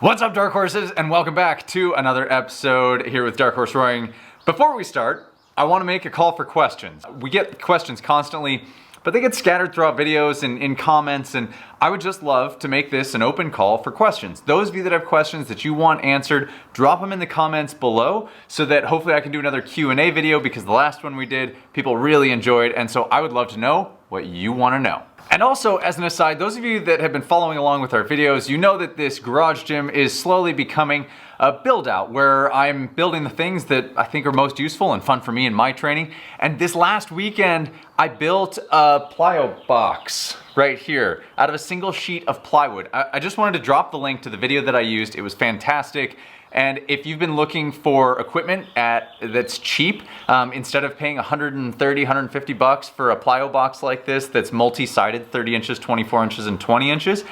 What's up, Dark Horses, and welcome back to another episode here with Dark Horse Rowing. Before we start, I want to make a call for questions. We get questions constantly, but they get scattered throughout videos and in comments, and I would just love to make this an open call for questions. Those of you that have questions that you want answered, drop them in the comments below so that hopefully I can do another Q&A video, because the last one we did, people really enjoyed, and so I would love to know what you want to know. And also, as an aside, those of you that have been following along with our videos, you know that this garage gym is slowly becoming a build out where I'm building the things that I think are most useful and fun for me in my training. And this last weekend, I built a plyo box right here out of a single sheet of plywood. I just wanted to drop the link to the video that I used. It was fantastic. And if you've been looking for equipment that's cheap, instead of paying $130, $150 for a plyo box like this that's multi-sided, 30 inches, 24 inches, and 20 inches,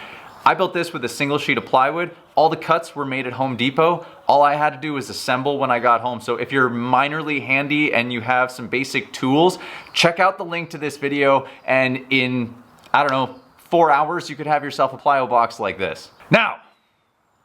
I built this with a single sheet of plywood. All the cuts were made at Home Depot. All I had to do was assemble when I got home. So if you're minorly handy and you have some basic tools, check out the link to this video, and in, I don't know, 4 hours, you could have yourself a plyo box like this. Now,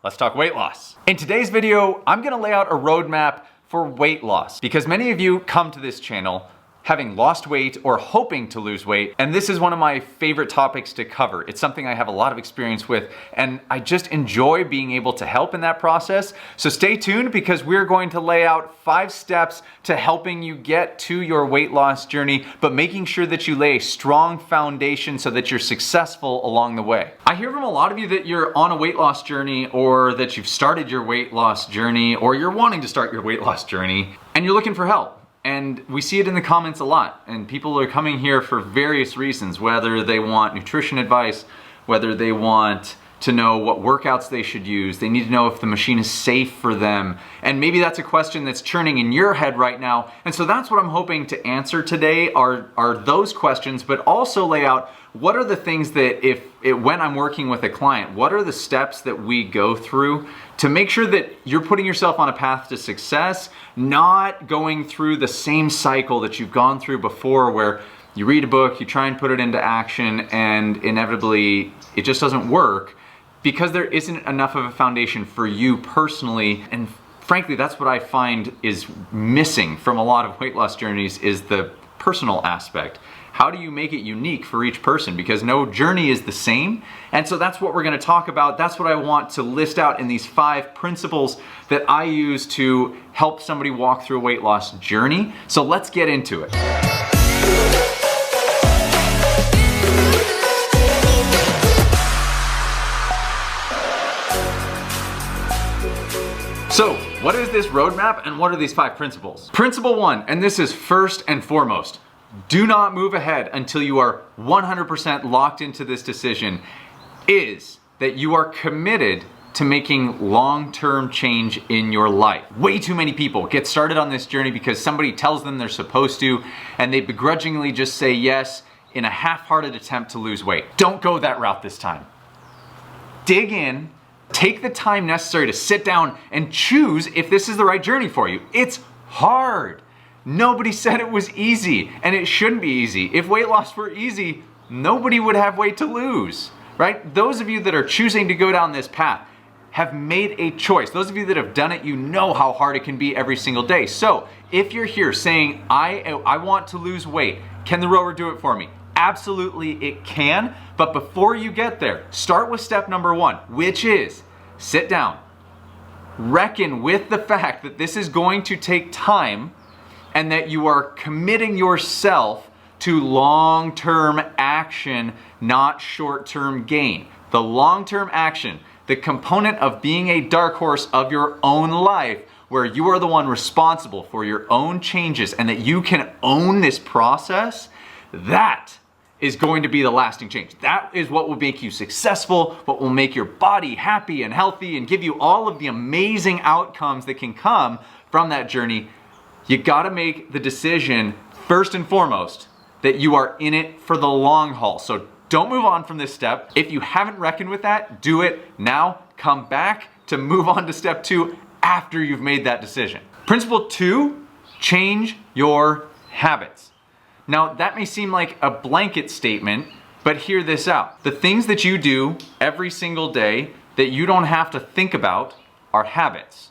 let's talk weight loss. In today's video, I'm gonna lay out a roadmap for weight loss, because many of you come to this channel having lost weight or hoping to lose weight, and this is one of my favorite topics to cover. It's something I have a lot of experience with, and I just enjoy being able to help in that process. So stay tuned, because we're going to lay out 5 steps to helping you get to your weight loss journey, but making sure that you lay a strong foundation so that you're successful along the way. I hear from a lot of you that you're on a weight loss journey, or that you've started your weight loss journey, or you're wanting to start your weight loss journey, and you're looking for help. And we see it in the comments a lot, and people are coming here for various reasons, whether they want nutrition advice, whether they want to know what workouts they should use, they need to know if the machine is safe for them, and maybe that's a question that's churning in your head right now. And so that's what I'm hoping to answer today, are those questions, but also lay out what are the things that when I'm working with a client, what are the steps that we go through to make sure that you're putting yourself on a path to success, not going through the same cycle that you've gone through before, where you read a book, you try and put it into action, and inevitably it just doesn't work because there isn't enough of a foundation for you personally. And frankly, that's what I find is missing from a lot of weight loss journeys, is the personal aspect. How do you make it unique for each person? Because no journey is the same. And so that's what we're gonna talk about. That's what I want to list out in these 5 principles that I use to help somebody walk through a weight loss journey. So let's get into it. So, what is this roadmap and what are these 5 principles? Principle 1, and this is first and foremost, do not move ahead until you are 100% locked into this decision, is that you are committed to making long-term change in your life. Way too many people get started on this journey because somebody tells them they're supposed to, and they begrudgingly just say yes in a half-hearted attempt to lose weight. Don't go that route this time. Dig in. Take the time necessary to sit down and choose if this is the right journey for you. It's hard. Nobody said it was easy, and it shouldn't be easy. If weight loss were easy, nobody would have weight to lose, right? Those of you that are choosing to go down this path have made a choice. Those of you that have done it, you know how hard it can be every single day. So if you're here saying, I want to lose weight, can the rower do it for me? Absolutely it can, but before you get there, start with step number 1, which is sit down. Reckon with the fact that this is going to take time and that you are committing yourself to long-term action, not short-term gain. The long-term action, the component of being a dark horse of your own life, where you are the one responsible for your own changes and that you can own this process, that is going to be the lasting change. That is what will make you successful, what will make your body happy and healthy and give you all of the amazing outcomes that can come from that journey. You gotta make the decision, first and foremost, that you are in it for the long haul. So don't move on from this step. If you haven't reckoned with that, do it now. Come back to move on to step 2 after you've made that decision. Principle 2, change your habits. Now, that may seem like a blanket statement, but hear this out. The things that you do every single day that you don't have to think about are habits.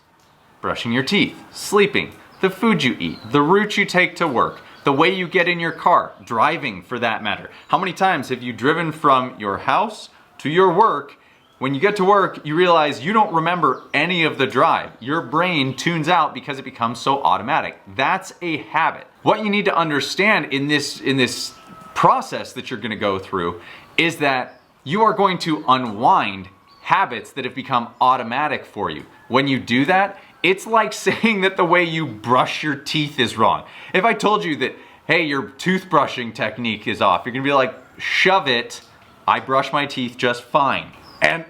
Brushing your teeth, sleeping, the food you eat, the route you take to work, the way you get in your car, driving for that matter. How many times have you driven from your house to your work? When you get to work, you realize you don't remember any of the drive. Your brain tunes out because it becomes so automatic. That's a habit. What you need to understand in this process that you're gonna go through is that you are going to unwind habits that have become automatic for you. When you do that, it's like saying that the way you brush your teeth is wrong. If I told you that, hey, your toothbrushing technique is off, you're gonna be like, shove it, I brush my teeth just fine. And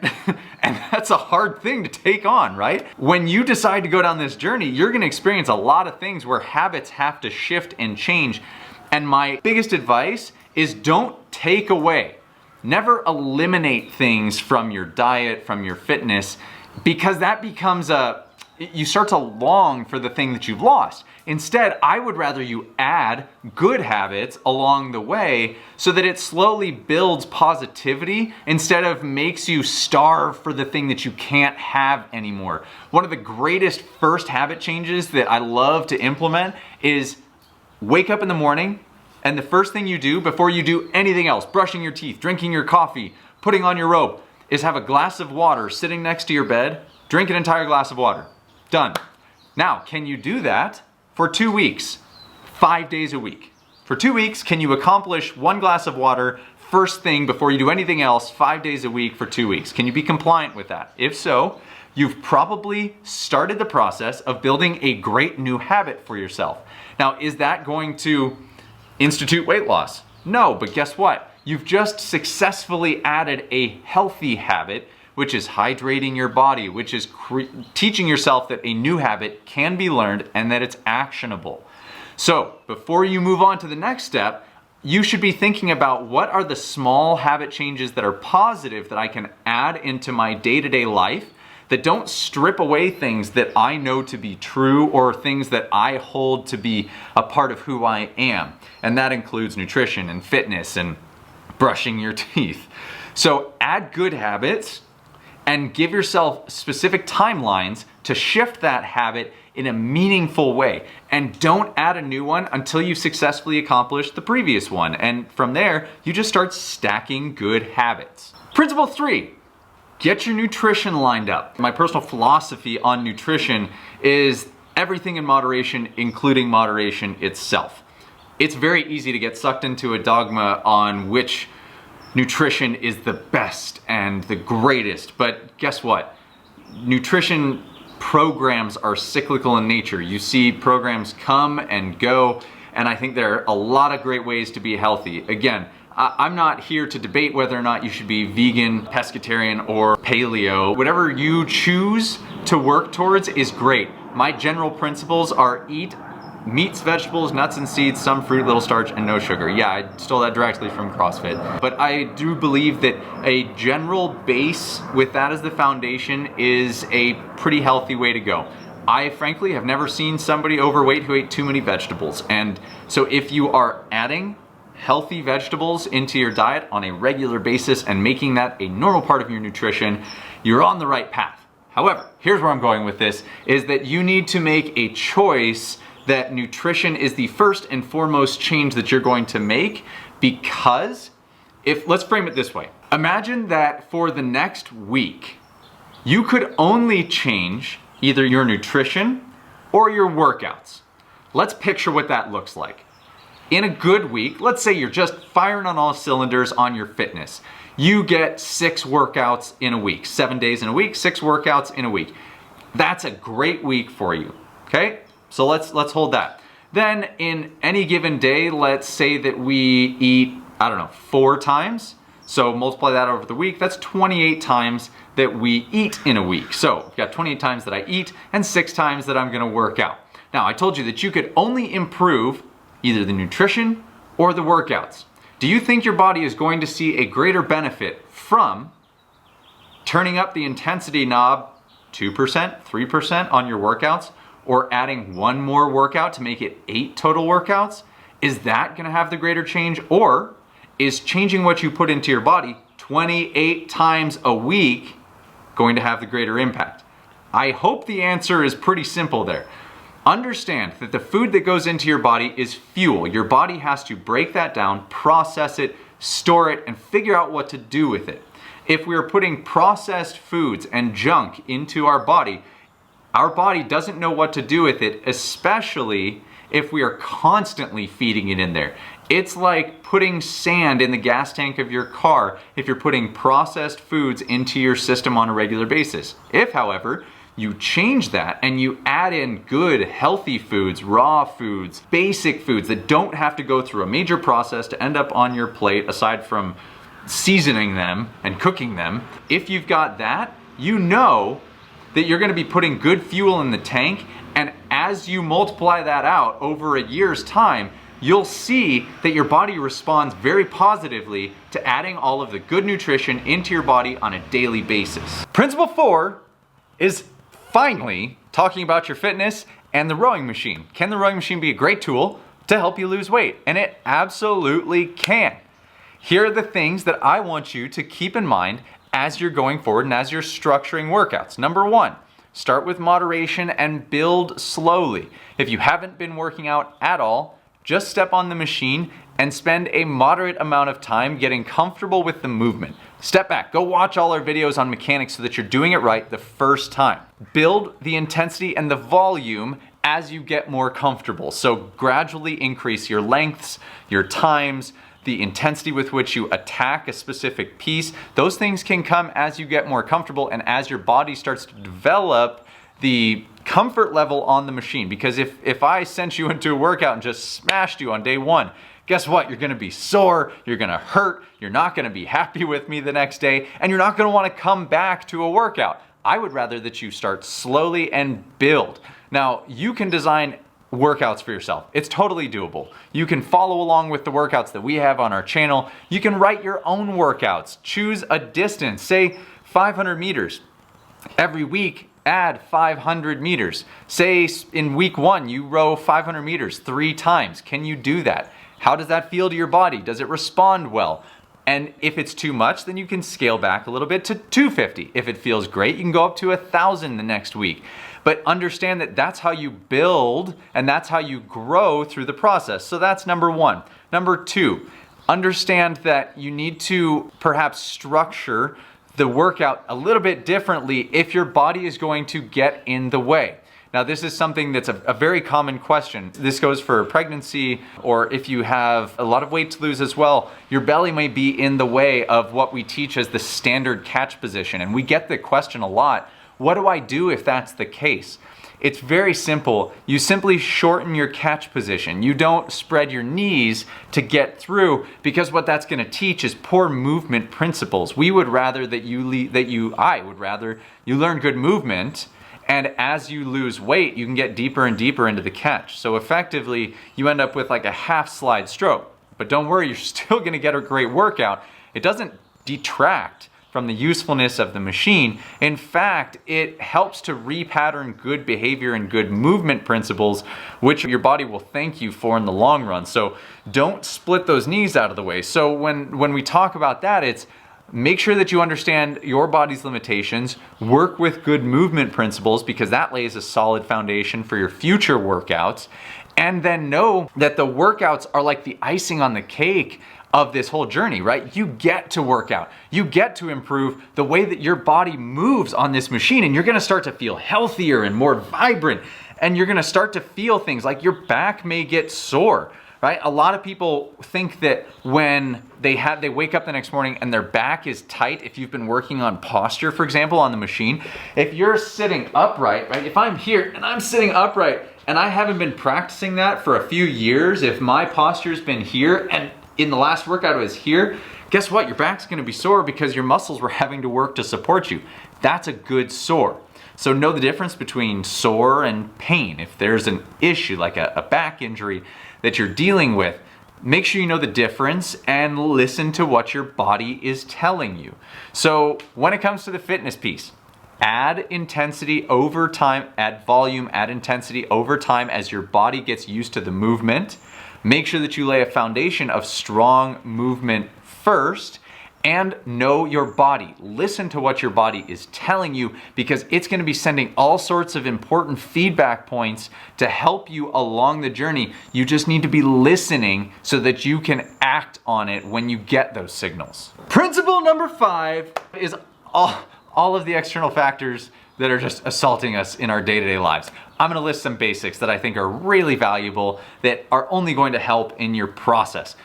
that's a hard thing to take on, right? When you decide to go down this journey, you're gonna experience a lot of things where habits have to shift and change. And my biggest advice is don't take away. Never eliminate things from your diet, from your fitness, because that becomes you start to long for the thing that you've lost. Instead, I would rather you add good habits along the way so that it slowly builds positivity instead of makes you starve for the thing that you can't have anymore. One of the greatest first habit changes that I love to implement is wake up in the morning, and the first thing you do before you do anything else, brushing your teeth, drinking your coffee, putting on your robe, is have a glass of water sitting next to your bed, drink an entire glass of water. Done. Now, can you do that for 2 weeks, 5 days a week? For 2 weeks, can you accomplish 1 glass of water first thing before you do anything else 5 days a week for 2 weeks? Can you be compliant with that? If so, you've probably started the process of building a great new habit for yourself. Now, is that going to institute weight loss? No, but guess what? You've just successfully added a healthy habit, which is hydrating your body, which is teaching yourself that a new habit can be learned and that it's actionable. So before you move on to the next step, you should be thinking about what are the small habit changes that are positive that I can add into my day-to-day life that don't strip away things that I know to be true or things that I hold to be a part of who I am. And that includes nutrition and fitness and brushing your teeth. So add good habits and give yourself specific timelines to shift that habit in a meaningful way. And don't add a new one until you've successfully accomplished the previous one. And from there, you just start stacking good habits. Principle 3, get your nutrition lined up. My personal philosophy on nutrition is everything in moderation, including moderation itself. It's very easy to get sucked into a dogma on which nutrition is the best and the greatest, but guess what? Nutrition programs are cyclical in nature. You see programs come and go, and I think there are a lot of great ways to be healthy. Again, I'm not here to debate whether or not you should be vegan, pescatarian, or paleo. Whatever you choose to work towards is great. My general principles are eat meats, vegetables, nuts and seeds, some fruit, little starch, and no sugar. Yeah, I stole that directly from CrossFit. But I do believe that a general base with that as the foundation is a pretty healthy way to go. I frankly have never seen somebody overweight who ate too many vegetables. And so if you are adding healthy vegetables into your diet on a regular basis and making that a normal part of your nutrition, you're on the right path. However, here's where I'm going with this, is that you need to make a choice that nutrition is the first and foremost change that you're going to make, because let's frame it this way. Imagine that for the next week, you could only change either your nutrition or your workouts. Let's picture what that looks like. In a good week, let's say you're just firing on all cylinders on your fitness. You get 6 workouts in a week, 7 days in a week, 6 workouts in a week. That's a great week for you, okay? So let's hold that. Then in any given day, let's say that we eat, 4 times. So multiply that over the week, that's 28 times that we eat in a week. So we've got 28 times that I eat and 6 times that I'm gonna work out. Now I told you that you could only improve either the nutrition or the workouts. Do you think your body is going to see a greater benefit from turning up the intensity knob 2%, 3% on your workouts, or adding 1 more workout to make it 8 total workouts? Is that gonna have the greater change? Or is changing what you put into your body 28 times a week going to have the greater impact? I hope the answer is pretty simple there. Understand that the food that goes into your body is fuel. Your body has to break that down, process it, store it, and figure out what to do with it. If we are putting processed foods and junk into our body doesn't know what to do with it, especially if we are constantly feeding it in there. It's like putting sand in the gas tank of your car if you're putting processed foods into your system on a regular basis. If, however, you change that and you add in good, healthy foods, raw foods, basic foods that don't have to go through a major process to end up on your plate aside from seasoning them and cooking them. If you've got that, you know that you're gonna be putting good fuel in the tank, and as you multiply that out over a year's time, you'll see that your body responds very positively to adding all of the good nutrition into your body on a daily basis. Principle 4 is finally talking about your fitness and the rowing machine. Can the rowing machine be a great tool to help you lose weight? And it absolutely can. Here are the things that I want you to keep in mind as you're going forward and as you're structuring workouts. Number 1, start with moderation and build slowly. If you haven't been working out at all, just step on the machine and spend a moderate amount of time getting comfortable with the movement. Step back, go watch all our videos on mechanics so that you're doing it right the first time. Build the intensity and the volume as you get more comfortable. So gradually increase your lengths, your times, the intensity with which you attack a specific piece. Those things can come as you get more comfortable and as your body starts to develop the comfort level on the machine. Because if I sent you into a workout and just smashed you on day 1, guess what? You're gonna be sore, you're gonna hurt, you're not gonna be happy with me the next day, and you're not gonna wanna come back to a workout. I would rather that you start slowly and build. Now, you can design workouts for yourself. It's totally doable. You can follow along with the workouts that we have on our channel. You can write your own workouts. Choose a distance, say 500 meters. Every week, add 500 meters. Say in week 1, you row 500 meters 3 times. Can you do that? How does that feel to your body? Does it respond well? And if it's too much, then you can scale back a little bit to 250. If it feels great, you can go up to 1,000 the next week. But understand that that's how you build and that's how you grow through the process. So that's number 1. Number 2, understand that you need to perhaps structure the workout a little bit differently if your body is going to get in the way. Now, this is something that's a very common question. This goes for pregnancy, or if you have a lot of weight to lose as well, your belly may be in the way of what we teach as the standard catch position. And we get the question a lot, what do I do if that's the case? It's very simple. You simply shorten your catch position. You don't spread your knees to get through, because what that's going to teach is poor movement principles. We would rather that I would rather you learn good movement, and as you lose weight, you can get deeper and deeper into the catch. So effectively, you end up with like a half slide stroke. But don't worry, you're still going to get a great workout. It doesn't detract from the usefulness of the machine. In fact, it helps to repattern good behavior and good movement principles, which your body will thank you for in the long run. So don't split those knees out of the way. So when we talk about that, it's make sure that you understand your body's limitations, work with good movement principles, because that lays a solid foundation for your future workouts, and then know that the workouts are like the icing on the cake of this whole journey, right? You get to work out. You get to improve the way that your body moves on this machine, and you're gonna start to feel healthier and more vibrant, and you're gonna start to feel things like your back may get sore, right? A lot of people think that when they wake up the next morning and their back is tight, if you've been working on posture, for example, on the machine, if you're sitting upright, right? If I'm here and I'm sitting upright and I haven't been practicing that for a few years, if my posture's been here and in the last workout it was here, guess what? Your back's gonna be sore because your muscles were having to work to support you. That's a good sore. So know the difference between sore and pain. If there's an issue like a back injury that you're dealing with, make sure you know the difference and listen to what your body is telling you. So when it comes to the fitness piece, add intensity over time, add volume, add intensity over time as your body gets used to the movement. Make sure that you lay a foundation of strong movement first, And know your body. Listen to what your body is telling you, because it's going to be sending all sorts of important feedback points to help you along the journey. You just need to be listening so that you can act on it when you get those signals. Principle number 5 is all of the external factors that are just assaulting us in our day-to-day lives. I'm going to list some basics that I think are really valuable that are only going to help in your process.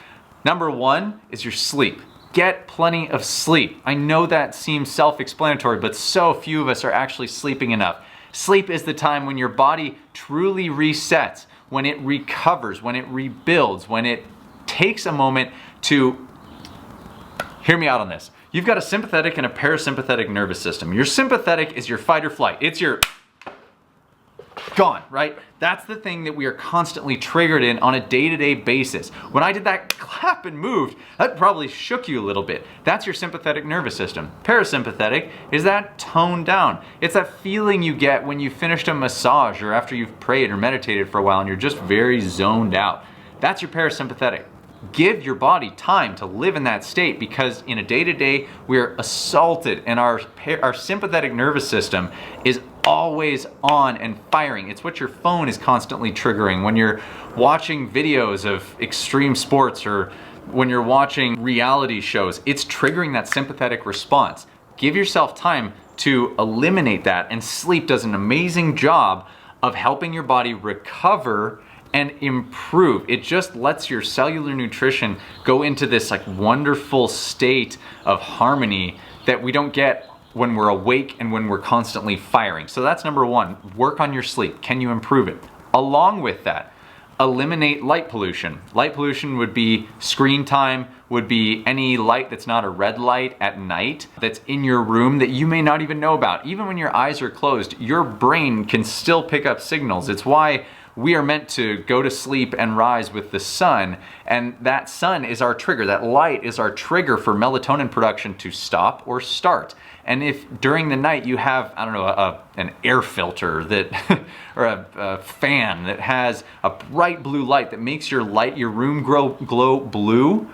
Number 1 is your sleep. Get plenty of sleep. I know that seems self-explanatory, but so few of us are actually sleeping enough. Sleep is the time when your body truly resets, when it recovers, when it rebuilds, when it takes a moment to, hear me out on this. You've got a sympathetic and a parasympathetic nervous system. Your sympathetic is your fight or flight. It's your gone, right? That's the thing that we are constantly triggered in on a day-to-day basis. When I did that clap and moved, that probably shook you a little bit. That's your sympathetic nervous system. Parasympathetic is that toned down. It's that feeling you get when you finished a massage or after you've prayed or meditated for a while and you're just very zoned out. That's your parasympathetic. Give your body time to live in that state, because in a day-to-day we're assaulted and our sympathetic nervous system is always on and firing. It's what your phone is constantly triggering when you're watching videos of extreme sports or when you're watching reality shows. It's triggering that sympathetic response. Give yourself time to eliminate that, and sleep does an amazing job of helping your body recover and improve. It just lets your cellular nutrition go into this like wonderful state of harmony that we don't get when we're awake and when we're constantly firing. So that's number 1. Work on your sleep. Can you improve it? Along with that, eliminate light pollution. Light pollution would be screen time, would be any light that's not a red light at night that's in your room that you may not even know about. Even when your eyes are closed, your brain can still pick up signals. It's why we are meant to go to sleep and rise with the sun, and that sun is our trigger. That light is our trigger for melatonin production to stop or start. And if during the night you have, I don't know, an air filter that, or a fan that has a bright blue light that makes your room glow blue,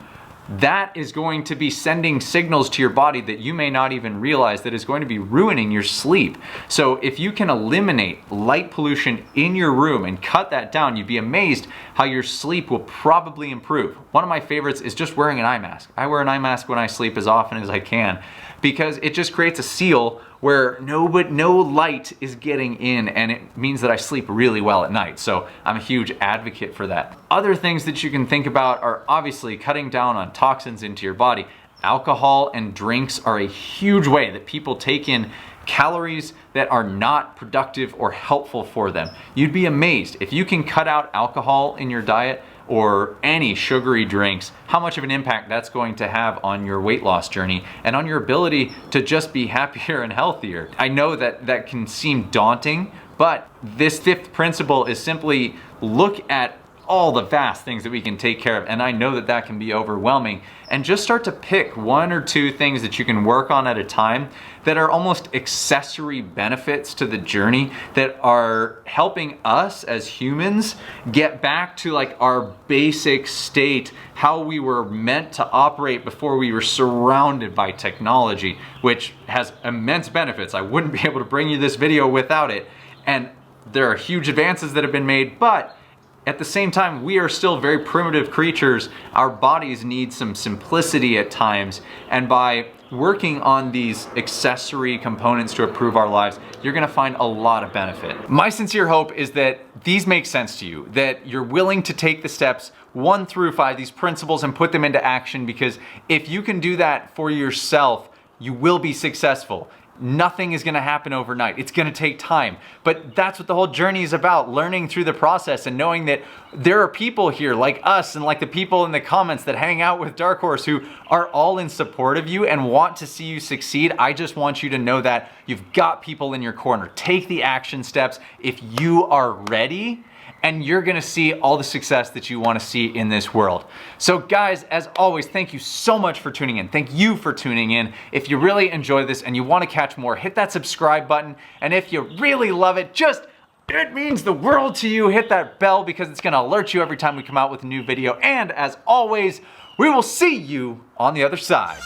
that is going to be sending signals to your body that you may not even realize that is going to be ruining your sleep. So if you can eliminate light pollution in your room and cut that down, you'd be amazed how your sleep will probably improve. One of my favorites is just wearing an eye mask. I wear an eye mask when I sleep as often as I can, because it just creates a seal where no light is getting in, and it means that I sleep really well at night. So I'm a huge advocate for that. Other things that you can think about are obviously cutting down on toxins into your body. Alcohol and drinks are a huge way that people take in calories that are not productive or helpful for them. You'd be amazed if you can cut out alcohol in your diet or any sugary drinks, how much of an impact that's going to have on your weight loss journey and on your ability to just be happier and healthier. I know that that can seem daunting, but this 5th principle is simply look at all the vast things that we can take care of, and I know that that can be overwhelming, and just start to pick 1 or 2 things that you can work on at a time that are almost accessory benefits to the journey that are helping us as humans get back to like our basic state, how we were meant to operate before we were surrounded by technology, which has immense benefits. I wouldn't be able to bring you this video without it, and there are huge advances that have been made, but at the same time, we are still very primitive creatures. Our bodies need some simplicity at times, and by working on these accessory components to improve our lives, you're gonna find a lot of benefit. My sincere hope is that these make sense to you, that you're willing to take the steps 1 through 5, these principles, and put them into action, because if you can do that for yourself, you will be successful. Nothing is gonna happen overnight. It's gonna take time. But that's what the whole journey is about, learning through the process and knowing that there are people here like us and like the people in the comments that hang out with Dark Horse who are all in support of you and want to see you succeed. I just want you to know that you've got people in your corner. Take the action steps if you are ready, and you're gonna see all the success that you wanna see in this world. So guys, as always, thank you so much for tuning in. Thank you for tuning in. If you really enjoy this and you wanna catch more, hit that subscribe button. And if you really love it, it means the world to you, hit that bell, because it's gonna alert you every time we come out with a new video. And as always, we will see you on the other side.